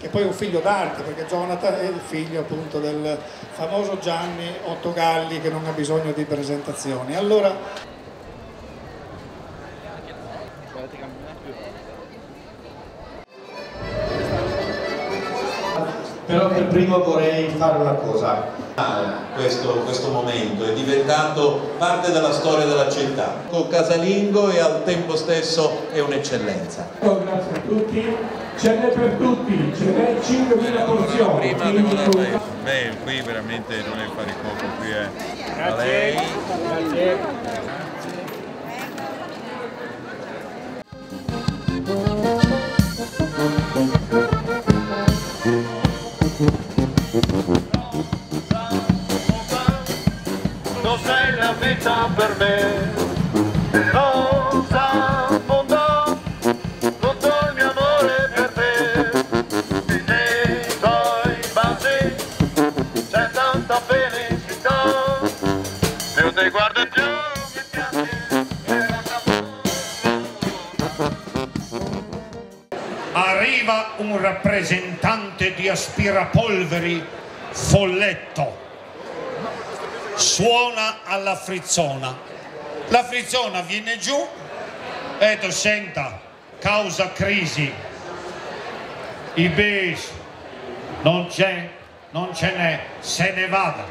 che poi è un figlio d'arte, perché Jonathan è il figlio appunto del famoso Gianni Ottogalli, che non ha bisogno di presentazioni. Allora, però per primo vorrei fare una cosa. Questo momento è diventato parte della storia della città, casalingo e al tempo stesso è un'eccellenza. Grazie a tutti, ce n'è per tutti, ce n'è 5.000 porzioni. Beh, qui veramente non è fare poco, qui è Grazie. a lei. Grazie. Non sei la vita per me, rosa mondo, tutto il mio amore per te. Nei tuoi baci c'è tanta felicità, io ti guardo più mi piace. Arriva un rappresentante di aspirapolveri, Folletto. Suona alla frizzona, la frizzona viene giù e tu senta, causa crisi, i bis, non c'è, non ce n'è, se ne vada.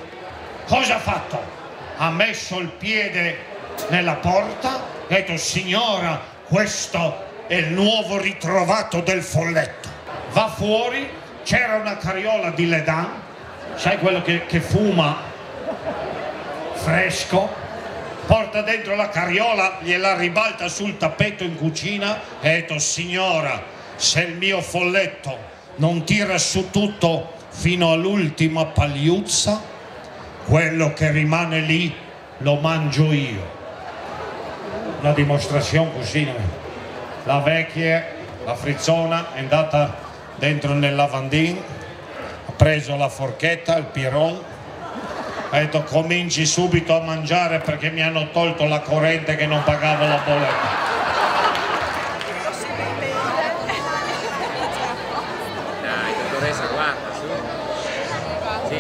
Cosa ha fatto? Ha messo il piede nella porta e ha detto: signora, questo è il nuovo ritrovato del Folletto. Va fuori, c'era una carriola di Ledan, sai quello che fuma fresco, porta dentro la carriola, gliela ribalta sul tappeto in cucina e ha detto: signora, se il mio Folletto non tira su tutto fino all'ultima pagliuzza, quello che rimane lì lo mangio io. Una dimostrazione così. La vecchia, la frizzona, è andata dentro nel lavandin, ha preso la forchetta, il piron, ha detto: cominci subito a mangiare perché mi hanno tolto la corrente che non pagavo la bolletta.